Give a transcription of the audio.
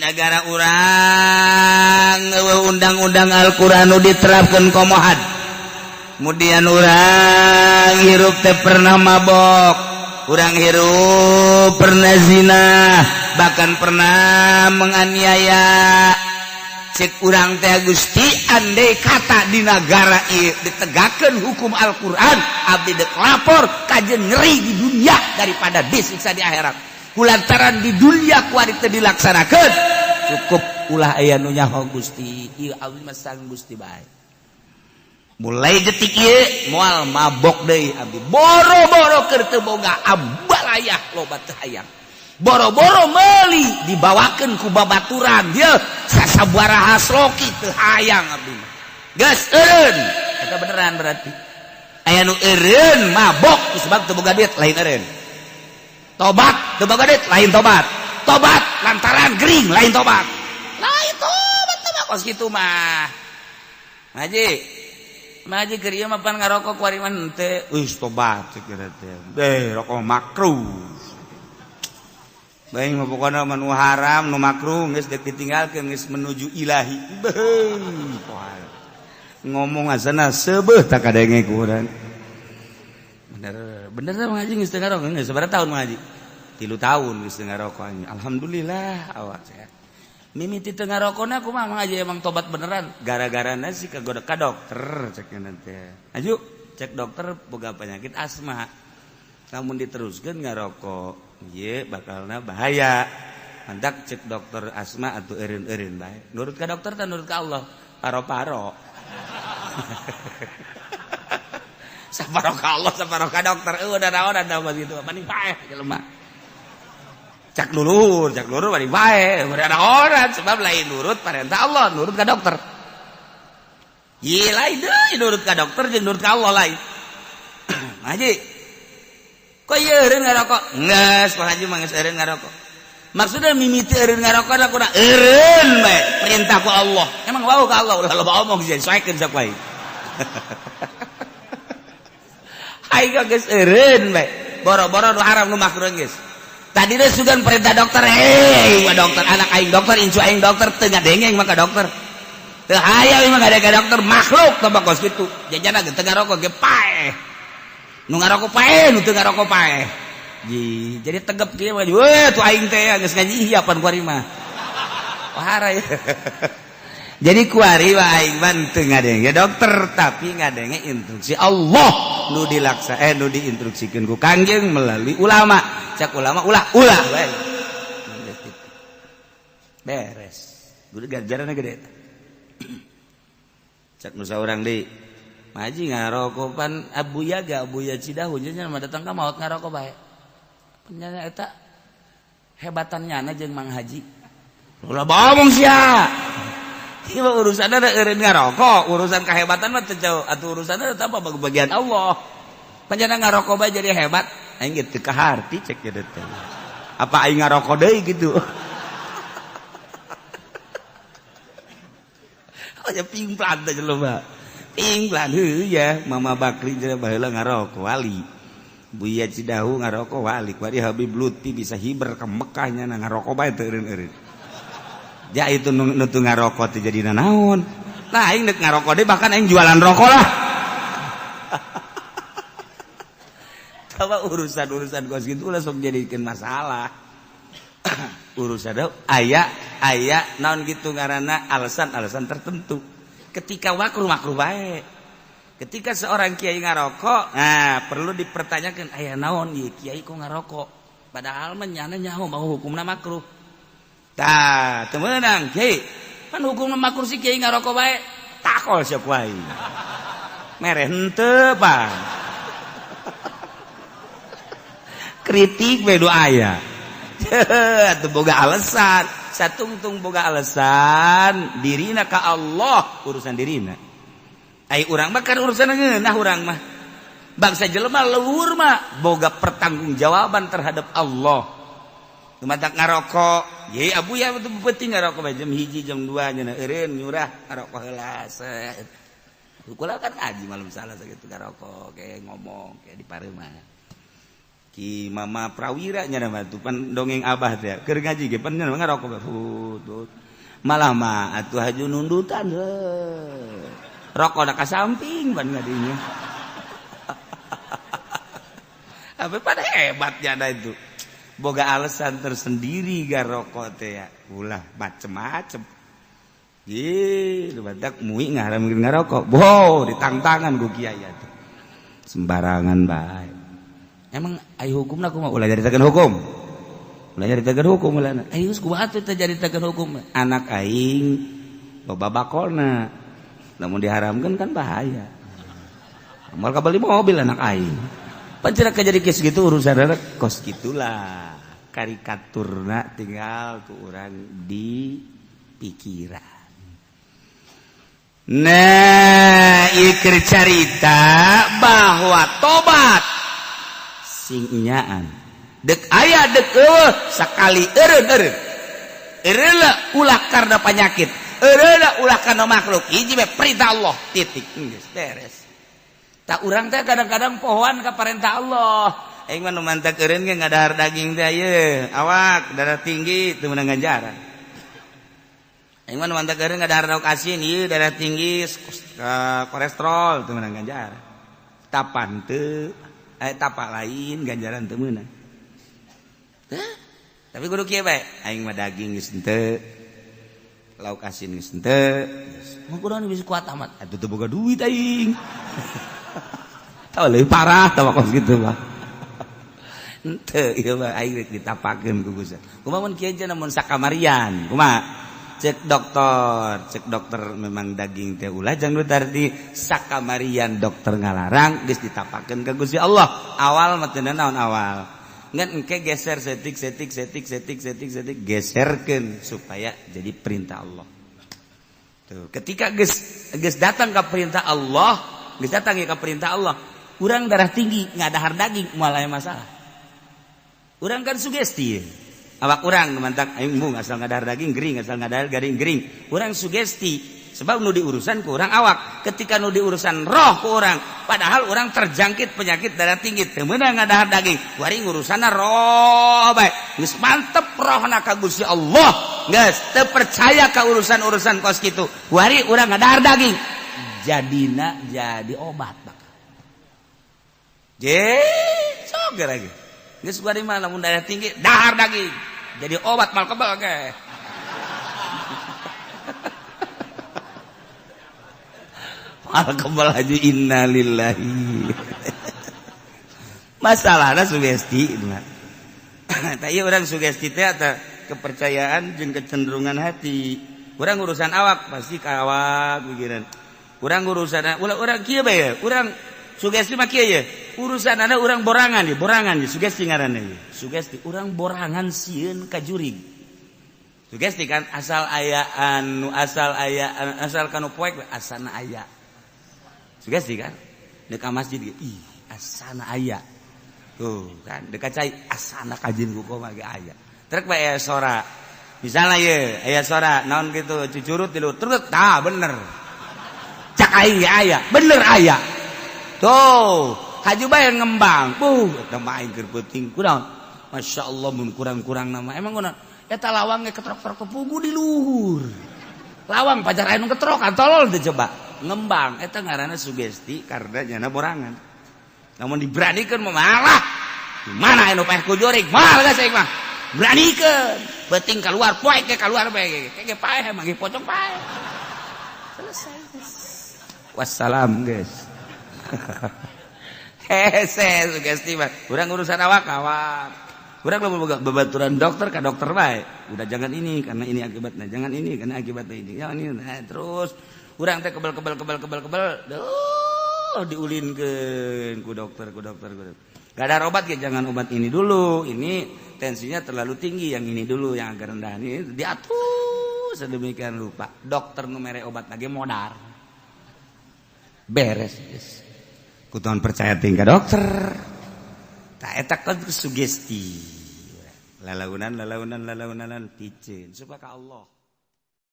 gara-gara urang undang-undang Al-Qur'an nu diterapkeun komohad kemudian urang hirup teh pernah mabok urang hirup pernah zina bahkan pernah menganiaya cek urang teh Gusti andai kata di negara ieu ditegakeun hukum Al-Qur'an abdi dek lapor kajen ngeri di dunia daripada disiksa di akhirat kulantaran di dunia kuari teu dilaksanakeun cukup ulah aya nu nyaho Gusti ieu abdi mah sang Gusti bae mulai detik ieu moal mabok deui abdi boro-boro keur teu boga ambalayah loba teu hayang boro-boro meuli dibawakeun ku babaturan dia sasabaraha sloki teu hayang abdi geus eureun eta beneran berarti aya nu eureun mabok kusebab teu boga duit lain eureun tobat teu boga duit lain tobat tobat lantaran gering lain tobat kos kitu mah ngaji keur ieu mah pan ngarokok kuari mah henteu geus tobat cek teh rokok makruh bae mah pokona mah nu haram nu makruh geus dek ditinggalkeun geus menuju ilahi ngomong asana seubeuh tak kadenge ku urang bener ngaji geus teu ngarokok geus sabaraha tahun ngaji 3 tahun geus teu ngarokok alhamdulillah awak sehat mimiti teu ngarokona kumaha ngaji emang tobat beneran gara-garana si kagoda ka dokter cek nanti aju cek dokter boga penyakit asma lamun diteruskeun ngarokok ieu bakalna bahaya mantak cek dokter asma atuh eureun-eureun bae nurut ka dokter teh nurut ka Allah paro-paro saparo ka Allah saparo ka dokter udah naon anda mah gitu mani bae jelema cak lurur mani bae ada orang sebab lain nurut perintah Allah nurut ka dokter ieu lain deui nurut ka dokter jeung nurut ka Allah lain ngaji kok ieu eureun ngarokok geus Pak Haji mah geus eureun ngarokok maksudna mimiti eureun ngarokok da kudu eureun bae perintah ku Allah emang wau ka Allah ulah loba omong sih soekeun sok wae ai geus eureun bae boro-boro nu haram nu makruh geus tadi deh sugan perintah dokter dokter anak aing dokter incu aing dokter teu ngadengeng mah ka dokter teu hayang mah ngadengeng ka dokter makhluk teh kos kitu jajana ge teu ngarokok ge paeh nu ngarokok paeh nu teu ngarokok paeh jadi tegep kieu mah weh tu aing teh geus ngaji hiapan kuari mah pahara ya jadi kuari mah aing mah teu ngadengeng dokter tapi ngadengeng instruksi Allah nu diinstruksikeun ku Kangjeng melalui ulama cak ulama ulah bae beres kudu ganjaranna gede cak nu saurang deui maji ngarokok pan abuya Cidahu nya mah datang ka maot ngarokok bae nya eta hebatannyana jeung Mang Haji ulah bomong sia ieu urusanna da eureun ngarokok urusan kahebatan mah teu jauh atuh urusanna teh apa bagian Allah panjana ngarokok bae jadi hebat aing ge teu kaharti cek kieu teh apa aing ngarokok deui gitu aya pingplan teh jelema pingplan heuh ya Mama Bakri jeung baheula ngarokok wali Buya Cidahu ngarokok wali kuari Habib Lutfi bisa hiber ke Mekah nya ngarokok bae teu eureun-eureun ja itu nu teu ngarokok teh jadi naon nah aing deuk ngarokok deui bahkan aing jualan rokok lah urusan kos gitu ulah sok jadikeun masalah urusan aya naon gitu ngaranna alasan tertentu ketika makruh bae ketika seorang kiai ngarokok nah perlu dipertanyakan aya naon ieu kiai kok ngarokok padahal mah nyana nyaho mah hukumna makruh tah teu meunang kiai kan hukumna makruh si kiai ngarokok bae takol sok wae mere henteu Pak kritik we do aya atuh boga alasan satungtung boga alasan dirina ka Allah urusan dirina ai urang mah kan urusan ngeunah urang mah bangsa jelema leuwur mah boga pertanggungjawaban terhadap Allah tumatak ngarokok ye abu ya betul penting ngarokok jam 1 jam 2 nya eureun nyurah ngarokok heula kula kan ngaji malam salah sakitu ngarokok kayak ngomong kayak di pareumah Ki mama prawira nya mah tuh pan dongeng abah teh keur ngaji ge pan ngarokok malah mah atuh haju nundutan rokok da ka samping pan ngadinya apa pada hebatnya ada itu boga alasan tersendiri ga rokok teh ya ulah macem-macem ye badak muih ngaramkeun ngarokok boh ditangtangan ku kiai atuh sembarangan bae emang aya hukumna kumaha ulah nyaritakeun hukum ulah nyaritakeun hukum ulana aya geus kumaha atuh teh nyaritakeun hukum anak aing loba bakolna lamun diharamkeun kan bahaya moal kabeli mobil anak aing pancen jadi geus kitu urusanna kos gitulah karikaturna tinggal ku urang di pikiran. Nah, ieu carita bahwa tobat sing nyaan dek aya dek sakali eureun ulah karena penyakit eureun ulah karena makhluk hiji we perintah Allah titik geus beres tak urang teh kadang-kadang pohoan ka perintah Allah aing mah nu mantak eureun ge ngadahar daging teh ieu awak darah tinggi teu meunang ganjaran aing mah nu mantak eureun ngadahar daun asin ieu darah tinggi kolesterol teu meunang ganjaran tapan teu tapak lain ganjaran teu meunang tapi kudu kieu bae aing mah daging geus henteu lauk asin geus henteu mah kunaon bisa kuat amat atuh teu boga duit aing tah leuwih parah tah kos kitu mah henteu ieu mah aing rek ditapakeun ku Gusti kumaha mun kieu cenah mun sakamarian kumaha cek dokter memang daging teh ulah jang dardi sakamarian dokter ngalarang geus ditapakeun ka Gusti Allah awal mah teu naon awal ngan engke geser setik geserkeun supaya jadi perintah Allah tuh ketika geus datang ka perintah Allah geus datang ka perintah Allah urang darah tinggi ngadahar daging moal aya masalah urang kan sugesti awak urang mantak aing mung asal ngadahar daging gering asal ngadahar garing gering urang sugesti sebab nu diurusan ku urang awak ketika nu diurusan roh ku urang padahal urang terjangkit penyakit darah tinggi teu meunang ngadahar daging wari ngurusanna roh bae geus mantep rohna ka Gusti Allah geus teu percaya ka urusan-urusan kos kitu wari urang ngadahar daging jadina jadi obat bak je soger lagi geus bari mah lamun darah tinggi dahar daging jadi obat mal kebal ge mal kebal aja innalillahi masalahna sugesti tah ieu urang sugesti teh eta kepercayaan jeung kecenderungan hati urang urusan awak pasti ka awak pikiran urang urusan urang kieu bae urang sugesti mah kieu ye urusanana urang borangan ye sugesti ngaranna ye sugesti urang borangan sieun ka jurig sugesti kan asal kanu poek asalna aya sugesti kan deuk ka masjid ih asana aya tuh kan deuk ka cai asana kajin ku koma ge aya trek bae aya sora misalna ye aya sora naon kitu cucurut tilu truk tah bener cak aing ge aya bener aya tuh haju bae ngembang eta mah aing keur peuting kunaon masyaallah mun kurang-kurang nama emang kunaon eta lawang ge ketrok-ketrok pugu di luhur lawang pacar aya nu ketrok tolol teh coba ngembang eta ngaranna sugesti karena nyana borangan namun diberanikeun mah malah mana anu paeh ku jurig moal geus aing mah beranikeun beuting keluar poek ke keluar bae ge paeh mah ge pocong paeh selesai wassalam guys hese sugesti mah urang urusan awak urang boga babaturan dokter ka dokter bae udah jangan ini karena ini akibatnya jangan ini karena akibatnya ini ya ini terus urang teh kebal diulinkeun ku dokter gak ada obat ya jangan obat ini dulu ini tensinya terlalu tinggi yang ini dulu yang agak rendah ini diatur sedemikian rupa dokter nu mere obat lagi modar beres guys kutuan percaya tinggal dokter tak eta kan sugesti lalaunan piceun supaya ka Allah